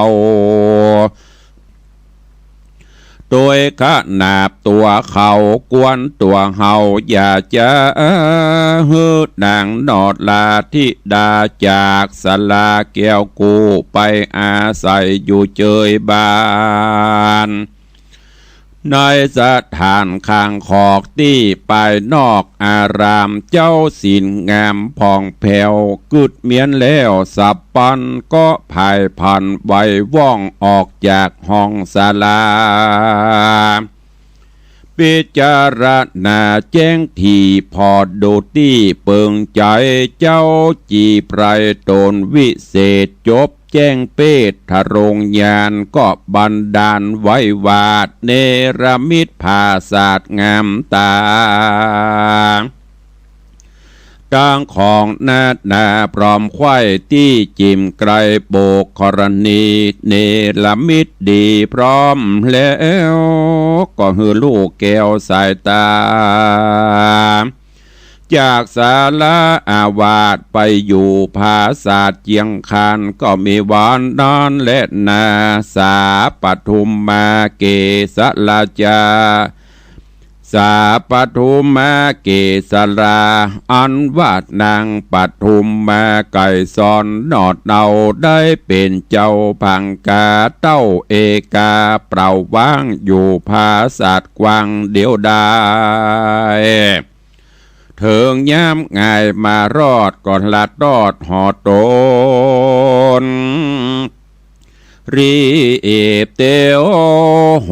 โดยขนาบตัวเขากวนตัวเฮาอย่าจะฮืดนางนอดลาธิดาจากสลาแก้วกูไปอาศัยอยู่เจยบ้านในสถานข้างขอกที่ไปนอกอารามเจ้าสินงามผ่องแผ้วกึดเมียนแล้วสับปันก็ภายพันไว้ว่องออกจากห้องศาลาพิจารณาแจ้งที่พอดูที่เปิงใจเจ้าจีไพรตนวิเศษจบแจ้งเปตทะรงยานก็บันดาลไว้วาดเนรมิตภาศาสตร์งามตาตั้งของนาพร้อมไข่ที่จิมไกรโบกกรณีเนรมิตดีพร้อมแล้วก็ฮือลูกแก้วสายตาจากศาลาอาวาสไปอยู่ภาศาสตร์เจียงคานก็มีวานดอนและนาสาปทุมมาเกสลาจาสาปทุมมาเกสลาอันวาดนางปทุมมาไก่ซอนนอดเนาได้เป็นเจ้าพังกาเต้าเอกาเปล่าว่างอยู่ภาศาสตร์กวางเดียวได้เถิงย้ำง่ายมารอดก่อนลัดรอดหอตนรีเอฟเตโอโห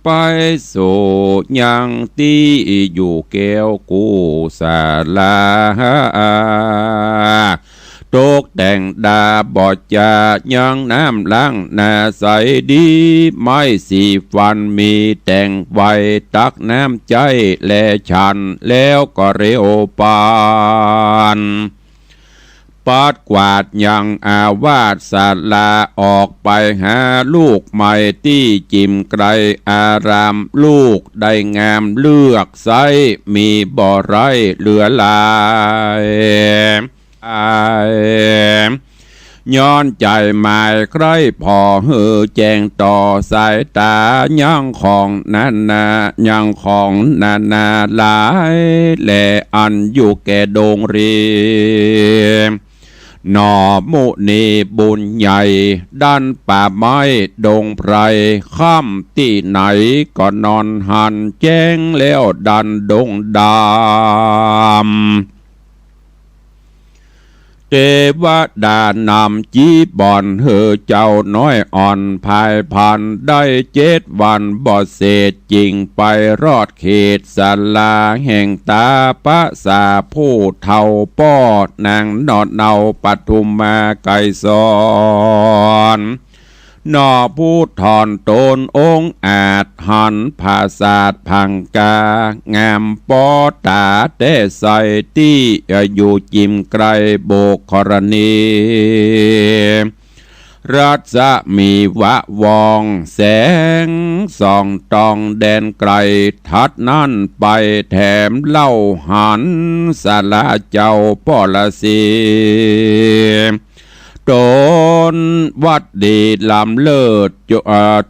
ไปสู่ยังที่อยู่แก้วกูศาลาตกแต่งดาบอดจายังน้ำล้างหน้าใสดีไม่สีฟันมีแต่งไว้ตักน้ำใจและฉันแล้วก็เร็วปานปัดกวาดยังอาวาสศาลาออกไปหาลูกใหม่ที่จิมไกรอารามลูกได้งามเลือกไซมีบ่อไรเหลือลายย้อนใจหมายใครพอหือแจงต่อสายตายังของยังของนาหลายแลอันอยู่แก่ดงเรียหนอมุนีบุญใหญ่ด้านป่าไม้ดงไพรค่ำที่ไหนก็นอนหันแจ้งแล้วดันดงดำเทวดานำจีบอนเฮอเจ้าน้อยอ่อนภายพันได้7 วันบ่เศษจริงไปรอดเขตศาลาแห่งตาปะสาผู้เท่าป้อนางนอดเนาปทุมมาไก่ซอนนอผู้ถอนตนองอาจหันภาษาพังกางามปอตาแต่ใส่ที่อยู่จิมไกรโบกกรณีรัศมีวะวองแสงส่องตองแดนไกลทัดนั่นไปแถมเล่าหันสาลาเจ้าปอละสี โตนวัดดีลำเลิศ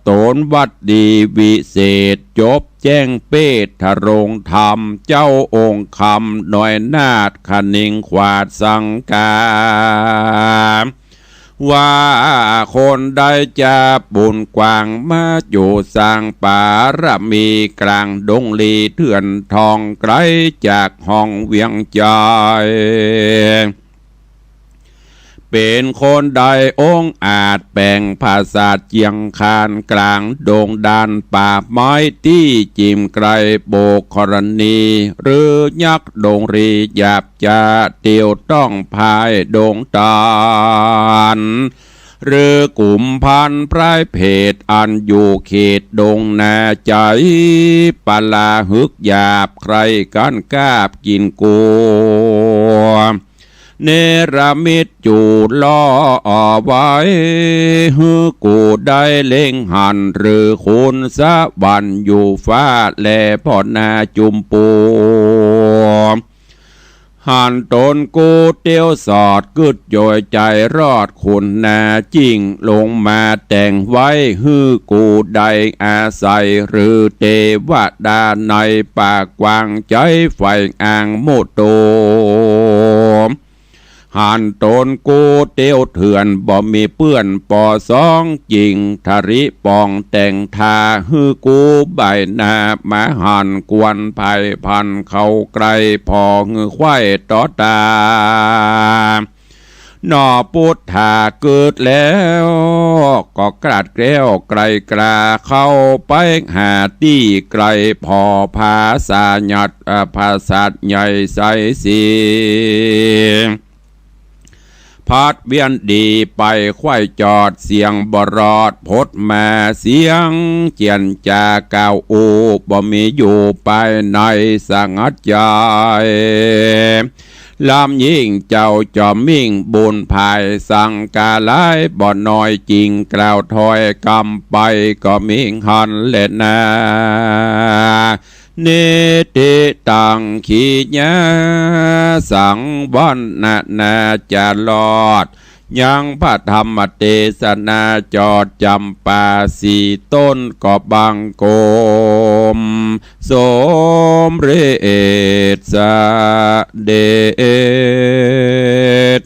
โตนวัดดีวิเศษจบแจ้งเปตทรงธรรมเจ้าองค์คำหน่อยนาฏคณิงขวาดสังกาว่าคนได้จะบุญกว้างมาอยู่สร้างป่ารมีกลางดงลีเถื่อนทองไกลจากห้องเวียงใจเป็นคนใดองค์อาจแปลงภาษาเจียงคานกลางดงดานป่าไม้ที่จิมไกลโบกกรณีหรือยักษ์ดงรีหยาบจะเตียวต้องพายดงตานหรือกลุ่มพันพรายเพศอันอยู่เขตดงนาใจปลาหึกหยาบใครกันกาบกินกูเนรมิตจูล่อไว้ฮือกูได้เล่งหันหรือคุณสะบันอยู่ฟ้าแลพ่อนาจุมปูหันตนกูเตียวสอดกึดโยยใจรอดคุณนาจริงลงมาแต่งไว้ฮือกูได้อาศัยหรือเทวดาในปากกว้างใจไฟอ่างโมโตหันตนกูเตียวเถื่อนบ่มีเปื้อนปอสองจริงทริปองแต่งทาฮือกูใบหน้ามาหันกวนภัยพันเขาไกลพอเงือควายต่อตานอพุทธาเกิดแล้วก็กราดแก้วไกลกราเข้าไปหาที่ไกลพอภาษาหยัดภาษาใหญ่ใสสีพัดเวียนดีไปควายจอดเสียงบรอดพดมาเสียงเจียนจาก่าวอูบ่มีอยู่ไปในสังัดใจลำยิ่งเจ้าจอมมิ่งบุญภายสังกาลายบ่น้อยจริงกล่าวถอยกำไปก็มิ่งหันเล่นนาเนติตังขีญาสังวันนาจะลอดยังพระธรรมเทศนาจอดจำปาสีต้นก็บังโกมสมเรศสเดช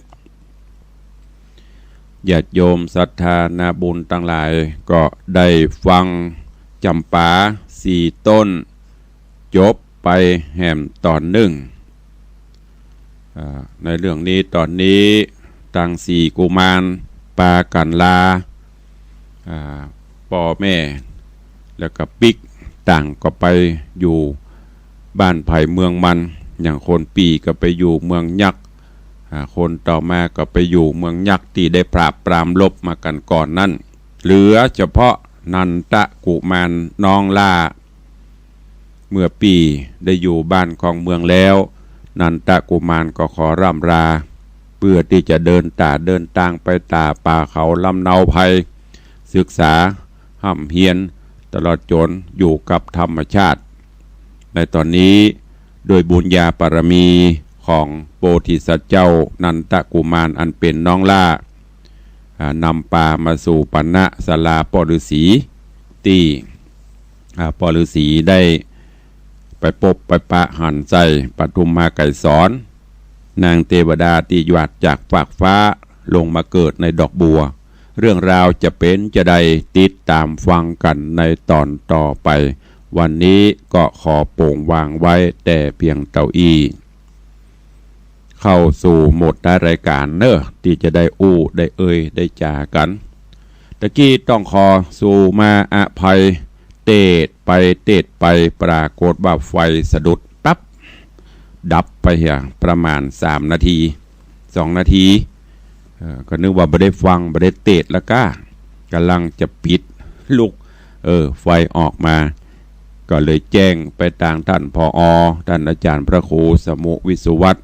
ญาติโยมศรัทธานาบุญทั้งหลายก็ได้ฟังจำปาสีต้นจบไปแห่มตอนหนึ่งในเรื่องนี้ตอนนี้ตั้งสี่กุมารปากันลาพ่อแม่แล้วก็ปิกต่างก็ไปอยู่บ้านไผ่เมืองมันอย่างคนปีก็ไปอยู่เมืองยักษ์คนต่อมาก็ไปอยู่เมืองยักษ์ที่ได้ปราบปรามลบมากันก่อนนั่นเหลือเฉพาะนันตะกุมารน้องล่าเมื่อปีได้อยู่บ้านของเมืองแล้วนันตะกุมารก็ขอร่ำลาเพื่อที่จะเดินทางไปป่าเขาลำเนาภัยศึกษาห้ำเฮียนตลอดจนอยู่กับธรรมชาติในตอนนี้โดยบุญญาปรมีของโพธิสัตว์เจ้านันตะกุมารอันเป็นน้องล่านำป่ามาสู่ปัณณศาลาปฤษีที่ปฤษีได้ไปพบไปปะหันใจปทุมมาไก่สอนนางเทวดาที่หยาดจากฟากฟ้าลงมาเกิดในดอกบัวเรื่องราวจะเป็นจะได้ติดตามฟังกันในตอนต่อไปวันนี้ก็ขอโปร่งวางไว้แต่เพียงเต้าอี้เข้าสู่หมดได้รายการเนอะที่จะได้อู้ได้เอ่ยได้จากันตะกี้ต้องขอสู่มาอภัยเตดไปปรากฏว่าไฟสะดุดปั๊บดับไปประมาณ3 นาที2 นาทีก็นึกว่าไม่ได้ฟังไม่ได้เตดแล้วก็กำลังจะปิดลุกไฟออกมาก็เลยแจ้งไปทางท่านผอ.ท่านอาจารย์พระครูสมุวิสุวัตร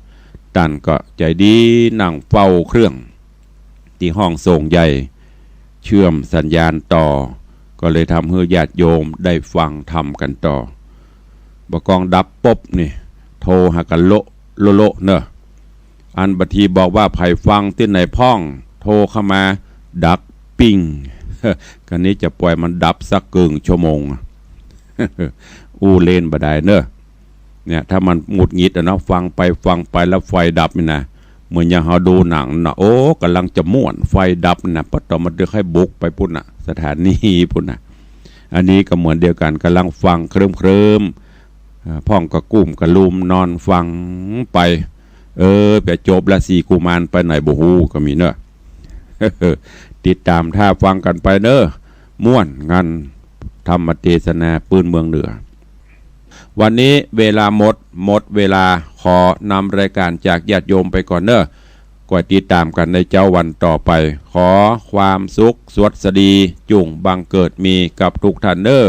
ท่านก็ใจดีนั่งเฝ้าเครื่องที่ห้องส่งใหญ่เชื่อมสัญญาณต่อก็เลยทำให้ญาติโยมได้ฟังทำกันต่อบกองดับปุ๊บนี่โทรหากันโลเนอะอันบัดทีบอกว่าไผ่ฟังที่ไหนพ่องโท โทรเข้ามาดับปิ้ง กันนี้จะปล่อยมันดับสักกึ่งชั่วโมง อู้เล่นบ่ได้เนอะเนี่ยถ้ามันหงุดหงิดนะฟังไปแล้วไฟดับนี่นะเหมือนอย่างเราดูหนังนะโอ้กำลังจะม่วนไฟดับนะปะต่อมาเดือให้บุกไปพุ่นนะสถานีพุ่นนะอันนี้ก็เหมือนเดียวกันกำลังฟังเคลิ้มพ่องกระกุ้มกระลุมนอนฟังไปไปจบละ4กุมารไปไหนบ่ฮู้ก็มีเนอะ ติดตามท่าฟังกันไปเนอะม่วนงันธรรมเทศนาปืนเมืองเหนือวันนี้เวลาหมดเวลาขอนำรายการจากญาติโยมไปก่อนเนอะก็ติดตามกันในเจ้าวันต่อไปขอความสุขสวัสดีจุ่งบังเกิดมีกับทุกท่านเนอะ